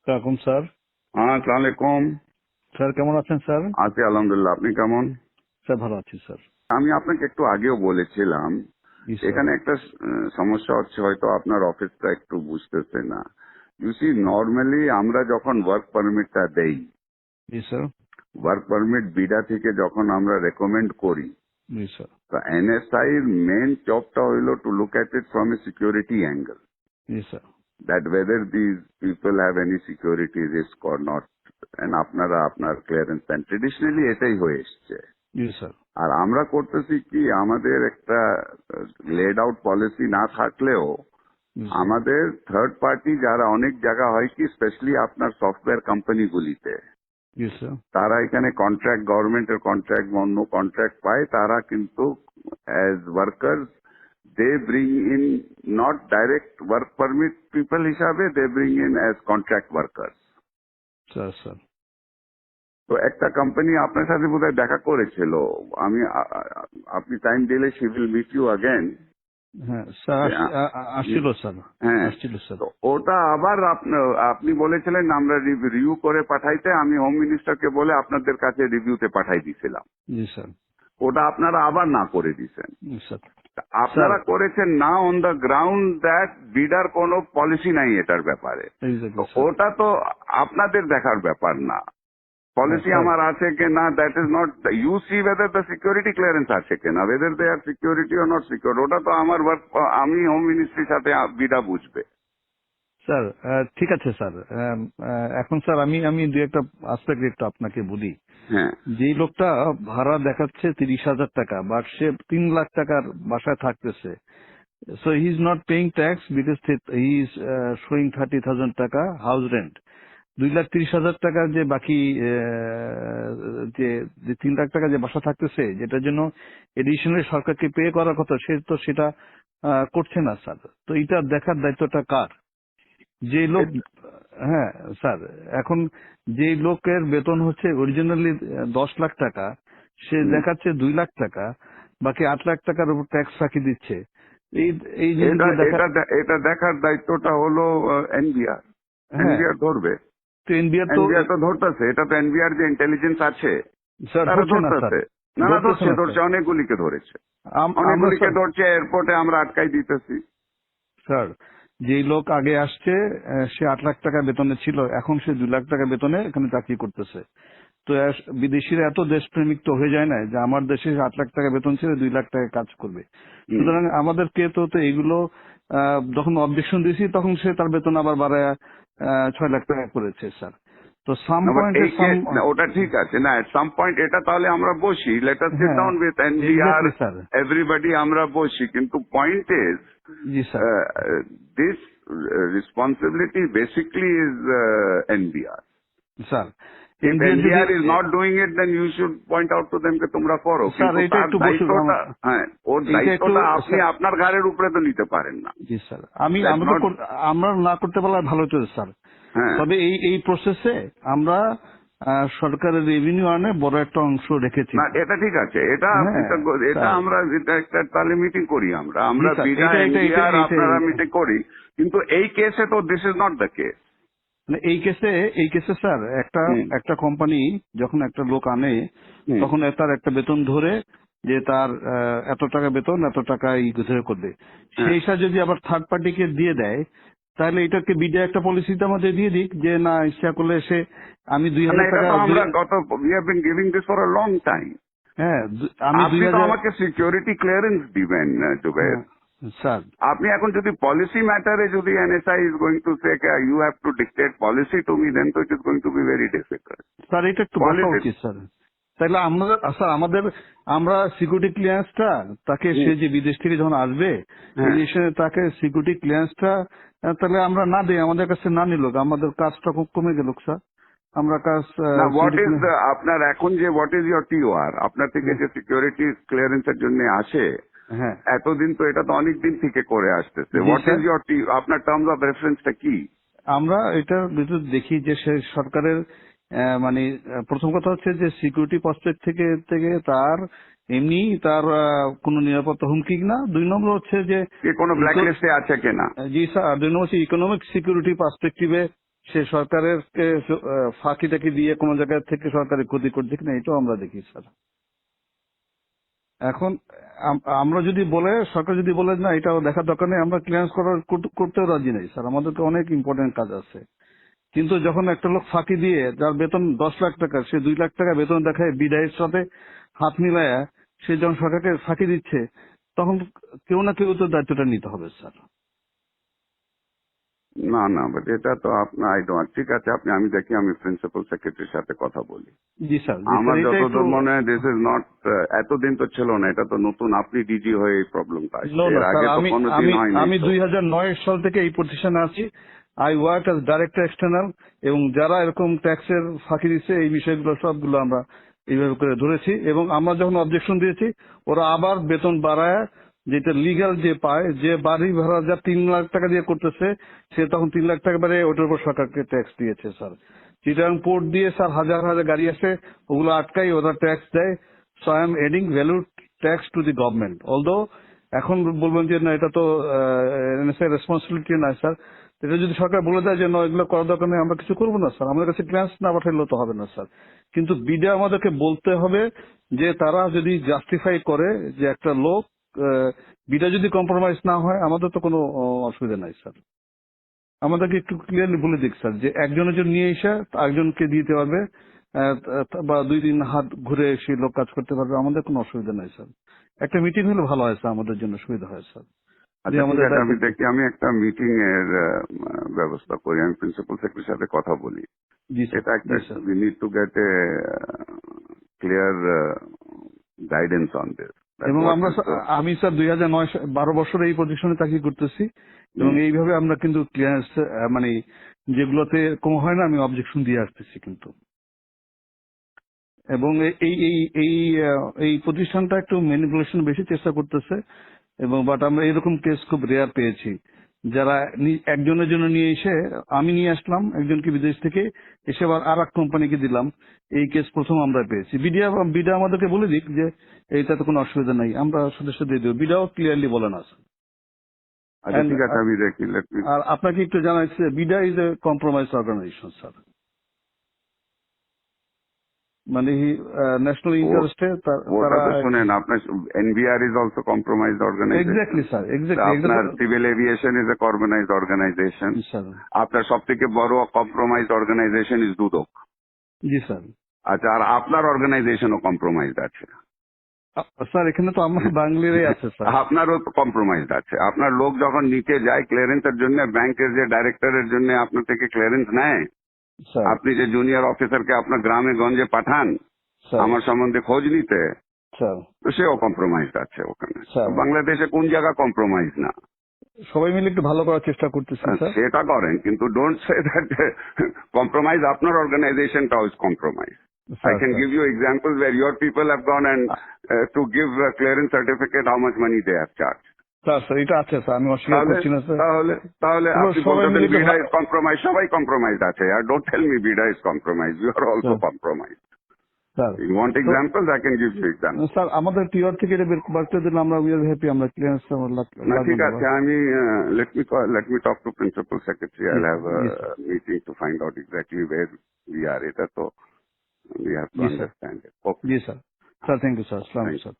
আসসালাম স্যার। হ্যাঁ, আসসালামু আলাইকুম। স্যার কেমন আছেন স্যার? আছি আলহামদুলিল্লাহ। আপনি কেমন? স্যার ভালো আছি স্যার। আমি আপনাকে একটু আগেও বলেছিলাম জি স্যার। এখানে একটা সমস্যা হচ্ছে, হয়তো আপনার অফিসটা একটু বুঝতেছে না। ইউ সি, নর্মালি আমরা যখন ওয়ার্ক পারমিটটা দেই, জি স্যার। ওয়ার্ক পারমিট বিডা থেকে যখন আমরা রেকমেন্ড করি, জি স্যার। তো এনএসআই এর মেন জবটা হইলো to look at it from a security angle, G sir. that whether these people have any security risk or not, and আপনারা আপনার ক্লিয়ারেন্স দেন। ট্রেডিশনালি এটাই হয়ে এসছে। জি স্যার। আর আমরা করতেছি কি, আমাদের একটা লেড আউট পলিসি না থাকলেও জি স্যার। আমাদের থার্ড পার্টি যারা অনেক জায়গা হয় কি, স্পেশালি আপনার সফটওয়্যার কোম্পানিগুলিতে, জি স্যার। তারা এখানে কন্ট্রাক্ট, গভর্নমেন্টের কন্ট্রাক্ট, অন্য কন্ট্রাক্ট পায়, তারা কিন্তু as workers they bring in not direct work permit people হিসাবে, they bring in as contract workers. Sir sir. তো একটা কোম্পানি আপনার সাথে বোধহয় দেখা করেছিল। আমি আপনি টাইম দিলে she will meet you again. হ্যাঁ স্যার, আসছিল স্যার। হ্যাঁ, আসছিল স্যার। তো ওটা আবার আপনি বলেছিলেন আমরা রিভিউ করে পাঠাইতে, আমি হোম মিনিস্টারকে বলে আপনাদের কাছে রিভিউতে পাঠাই দিয়েছিলাম। জি স্যার। ওটা আপনারা আবার না করে দিয়েছেন। জি স্যার। স্যার আপনারা করেছেন না অন দ্য গ্রাউন্ড দ্যাট বিডার কোনো পলিসি নাই এটার ব্যাপারে। তো এক্স্যাক্টলি স্যার। ওটা তো আপনাদের দেখার ব্যাপার না। হ্যাঁ পলিসি স্যার। আমার আছে কিনা, that is not, you see whether the security clearance আছে কিনা, whether they are security or not secure, ওটা তো আমার ওয়ার্ক, আমি হোম মিনিস্ট্রির সাথে বিডা বুঝবে। স্যার ঠিক আছে স্যার। এখন স্যার আমি আমি দু একটা আসপেক্ট একটু আপনাকে বলি। হ্যাঁ, যেই লোকটা ভাড়া দেখাচ্ছে 30,000 টাকা, বাট সে 3 লাখ টাকার বাসায় থাকতেছে, so he is not paying tax because he is showing 30,000 টাকা house rent. 2,30,000 টাকার যে বাকি যে যে 3 লাখ টাকা যে বাসা থাকতেছে, যেটার জন্য এডিশনালি সরকারকে পে করার কথা, সে তো সেটা করছে না স্যার। তো এটা দেখার দায়িত্বটা কার? যে লোক, হ্যাঁ স্যার, এখন যে লোকের বেতন হচ্ছে অরিজিনালি 10 লাখ টাকা, সে দেখাচ্ছে 2 লাখ টাকা, বাকি 8 লাখ টাকার উপর ট্যাক্স ফাঁকি দিচ্ছে। এই এই এটা জিনিসগুলো দেখা। এটা এটা দেখার দায়িত্বটা হলো এনবিআর। হ্যাঁ, এনবিআর ধরবে। তো এনবিআর তো এনবিআর তো ধরতেছে, এটা তো এনবিআর যে ইন্টেলিজেন্স আছে স্যার তারা ধরছে না স্যার। ধরতেছে। না না, ধরতেছে ধরছে না ধরছে, স্যার। অনেকগুলিকে ধরেছে, আমরা অনেকগুলিকে স্যার, ধরছে, এয়ারপোর্টে আমরা আটকাই দিতেছি। স্যার যেই লোক আগে আসছে, সে 8 লাখ টাকা বেতনে ছিল, এখন সে 2 লাখ টাকা বেতনে এখানে চাকরি করতেছে। তো বিদেশিরা এত দেশপ্রেমিক তো হয়ে যায় না যে আমার দেশে 8 লাখ টাকা বেতন ছিল, 2 লাখ টাকা কাজ করবে। হুম। সুতরাং আমাদেরকে তো এগুলো যখন অবজেকশন দিয়েছি, তখন সে তার বেতন আবার বাড়ায় 6 লাখ টাকা করেছে স্যার। তো সাম বাট পয়েন্টে এই সাম। ওটা ঠিক আছে না, এট সাম পয়েন্ট এটা তাহলে আমরা বসি, লেট আস সিট হ্যাঁ down with NBR, exactly sir. Everybody আমরা বসি, কিন্তু point is G sir. This responsibility basically is NBR. Sir If NBR যদি, NBR is not doing it, then you should point out to them যে তোমরা করো, sir কিন্তু এটা তার একটু বসুন দায়িত্বটা, হ্যাঁ, ওর এইটা একটু দায়িত্বটা আপনি স্যার। আপনার ঘাড়ের উপরে তো নিতে পারেন না। জি স্যার, আমি That's আমরা তো not, আমরা না করতে পারলে ভালো হতো স্যার। হ্যাঁ, তবে এই এই প্রসেসে আমরা সরকারের রেভিনিউ আনে বড় একটা অংশ রেখেছি না স্যার। এটা ঠিক আছে, এটা হ্যাঁ এটা স্যার। আমরা এটা একটা তাহলে মিটিং করি, আমরা জি আমরা স্যার, বিনা এটা এটা এটা এনবিআর এটা আপনারা মিটিং করি, কিন্তু এই কেসে তো this is not the case. মানে এই কেসে স্যার, একটা হুম, একটা কোম্পানি যখন একটা লোক আনে, হুম, তখন তার একটা বেতন ধরে যে তার এত টাকা বেতন, এত টাকা ধরে করবে, হ্যাঁ। সেই হিসাবে যদি আবার থার্ড পার্টিকে দিয়ে দেয়, তাহলে এটাকে বিডিআই একটা পলিসিতে আমাদের দিয়ে দিক যে না, ইচ্ছা করলে সে, আমি দুই না হাজার এটা টাকা তো আমরা we have been giving this for a long time. হ্যাঁ আমি আপনি তো আমাকে সিকিউরিটি ক্লিয়ারেন্স দিবেন জুবের। হ্যাঁ স্যার। আপনি এখন যদি পলিসি ম্যাটারে যদি NSI is going to say you have to dictate policy to me, then তো it is going to be very difficult. Sir এটা একটু বসা পলিসি, উচিত স্যার। তাহলে আমরা স্যার আমাদের, আমরা সিকিউরিটি ক্লিয়ারেন্সটা তাকে, সে যে বিদেশ থেকে যখন আসবে, হ্যাঁ, বিদেশে তাকে সিকিউরিটি ক্লিয়ারেন্সটা তাহলে আমরা না দিই, আমাদের কাছে না নিল, আমাদের কাজটা খুব কমে গেল স্যার। আমরা কাজ না হোয়াট সিকিউরিটি ইজ আপনার এখন যে হোয়াট ইজ ইয়োর টিওআর, আপনার থেকে যে সিকিউরিটি ক্লিয়ারেন্সের জন্য আসে, হ্যাঁ এতদিন তো এটা তো অনেক দিন থেকে করে আসতেছে, জি হোয়াট ইজ স্যার। ইয়োর আপনার টার্মস অফ রেফারেন্সটা কি? আমরা এটার ভিতর দেখি যে সে সরকারের মানে প্রথম কথা হচ্ছে যে সিকিউরিটি পার্সপেক্ট থেকে থেকে তার এমনি তার কোনো নিরাপত্তা হুমকি না। 2 নম্বর হচ্ছে যে কোনো ব্ল্যাক লিস্টে আছে কিনা? জি স্যার, 2 নম্বর হচ্ছে ইকোনমিক সিকিউরিটি পার্সপেক্টিভে সে সরকারের ফাঁকি টাকি দিয়ে কোনো জায়গা থেকে সরকারের ক্ষতি করছে কিনা এটাও আমরা দেখি স্যার। এখন আমরা যদি বলে সরকার যদি বলে না এটাও দেখার দরকার নেই, আমরা ক্লিয়ারেন্স করতেও রাজি নেই স্যার, আমাদেরকে অনেক ইম্পর্টেন্ট কাজ আছে। কিন্তু যখন একটা লোক ফাঁকি দিয়ে যার বেতন 10 লাখ টাকা, সে 2 লাখ টাকা বেতন দেখায় বিদায়ের সাথে হাত মিলায়া সে যখন সরকারকে ফাঁকি দিচ্ছে, তখন কেউ না কেউ তো দায়িত্বটা নিতে হবে স্যার। না না, বাট এটা তো আপনার ঠিক আছে, আমি দেখি, আমি প্রিন্সিপাল সেক্রেটারির সাথে কথা বলি। জি স্যার, আমার যতদূর মনে হয় দিস ইজ নট, এতদিন তো ছিল না, এটা তো নতুন, আপনি ডিজি হয়ে এই প্রবলেমটা আসছে, এর আগে তো কোনোদিন হয়নি। আমি 2009 সাল থেকে এই প্রতিষ্ঠানে আছি। I work as director external, এবং যারা এরকম ট্যাক্সের ফাঁকি দিচ্ছে এই বিষয়গুলো সবগুলো আমরা এইভাবে করে ধরেছি, এবং আমরা যখন অবজেকশন দিয়েছি ওরা আবার বেতন বাড়ায়, যেটা লিগ্যাল যে পায়, যে বাড়ি ভাড়া যা 3 লাখ টাকা দিয়ে করতেছে সে তখন 3 লাখ টাকা বাড়ে ওটার উপর সরকারকে ট্যাক্স দিয়েছে স্যার। চিটাগাং পোর্ট দিয়ে স্যার হাজার হাজার গাড়ি আসে, ওগুলো আটকাই ওরা ট্যাক্স দেয়। So I am adding value tax to the government. Although এখন বলবেন যে না এটা তো রেসপন্সিবিলিটি নয় স্যার, এটা যদি সরকার বলে দেয় যে না এগুলো করার দরকার নেই, আমরা কিছু করবো না স্যার, আমাদের কাছে ক্লিয়ারেন্স না পাঠাইলেও তো হবে না স্যার। কিন্তু বিডা আমাদেরকে বলতে হবে যে তারা যদি জাস্টিফাই করে যে একটা লোক বিডা যদি কম্প্রোমাইজ না হয়, আমাদের তো কোনো অসুবিধা নাই স্যার। আমাদেরকে একটু ক্লিয়ারলি বলে দিক স্যার যে একজনের জন্য নিয়ে এসে আরেকজনকে দিতে পারবে, বা 2-3 হাত ঘুরে এসে লোক কাজ করতে পারবে, আমাদের কোনো অসুবিধা নাই স্যার। একটা মিটিং হলে ভালো হয় স্যার, আমাদের জন্য সুবিধা হয় স্যার। আচ্ছা ঠিক আছে, আমি দেখি, আমি একটা মিটিং এর ব্যবস্থা করি, আমি প্রিন্সিপাল সেক্রেটারির সাথে কথা বলি। জি স্যার, এটা একটা, জি sir. We need to get a clear guidance on this. এবং আমি স্যার 2012 বছরে এই পজিশনে চাকরি করতেছি, এবং এইভাবে আমরা কিন্তু ক্লিয়ারেন্স মানে যেগুলোতে কম হয় না আমি অবজেকশন দিয়ে আসতেছি কিন্তু। এবং এই এই এই এই প্রতিষ্ঠানটা একটু ম্যানিপুলেশন বেশি চেষ্টা করতেছে, এবং বাট আমরা এরকম কেস খুব রেয়ার পেয়েছি, যারা একজনের জন্য নিয়ে এসে, আমি নিয়ে আসলাম একজনকে বিদেশ থেকে, এসে আবার আর এক কোম্পানিকে দিলাম, এই কেস প্রথম আমরা পেয়েছি। বিডা আমাদেরকে বলে দিক যে এইটাতে কোনো অসুবিধা নাই, আমরা সদস্য দিয়ে দেবো, বিডাও ক্লিয়ারলি বলে না স্যার। আচ্ছা ঠিক আছে, আমি দেখি। আর আপনাকে একটু জানাচ্ছি, BIDA is a compromise organisation sir, মানে ন্যাশনাল ইন্টারেস্টে ওটা তো শুনেন, আপনার NBR is also compromise organisation. Exactly sir, আপনার civil aviation is a compromise organisation. আপনার সব থেকে বড় কম্প্রোমাইজ অর্গানাইজেশন ইজ দুদক। জি স্যার। আচ্ছা, আর আপনার অর্গানাইজেশনও কম্প্রোমাইজ আছে স্যার? এখানে তো আমার বাঙালিরাই আছে স্যার। আপনারও কম্প্রোমাইজ আছে। আপনার লোক যখন নিচে যায় ক্লিয়ারেন্সের জন্য, ব্যাংকের যে ডাইরেক্টরের জন্য আপনার থেকে ক্লিয়ারেন্স নেয়, আপনি যে জুনিয়র অফিসারকে আপনার গ্রামে গঞ্জে পাঠান আমার সম্বন্ধে খোঁজ নিতে, তো সেও কম্প্রোমাইজ আছে ওখানে। বাংলাদেশে কোন জায়গা কম্প্রোমাইজ না? সবাই মিলে একটু ভালো করার চেষ্টা করতেছি স্যার। সেটা করেন, কিন্তু ডোন্ট সে দ্যাট কম্প্রোমাইজ আপনার অর্গানাইজেশনটাও is compromise. I can give you examples where your people have gone and to give a clearance certificate, how much money they have charged. Sir এটা আছে স্যার, আমি অস্বীকার করছি না স্যার। তাহলে আপনি বলতেন বিডা ইজ কম্প্রোমাইজ, সবাই কম্প্রোমাইজ আছে। আর don't tell me BIDA is compromise, you are also compromise. Sir you want examples, I can give you example. Sir আমাদের টিআর থেকে এটা বের করতে দিলে আমরা উই আর হ্যাপি, আমরা ক্লিয়ারেন্স ঠিক আছে, আমি let me talk to principal secretary. I'll have a meeting to find out exactly where we are. এটা তো we have to understand it. Okay. Yes, sir. Sir, thank you, sir. Assalamu alaikum, sir.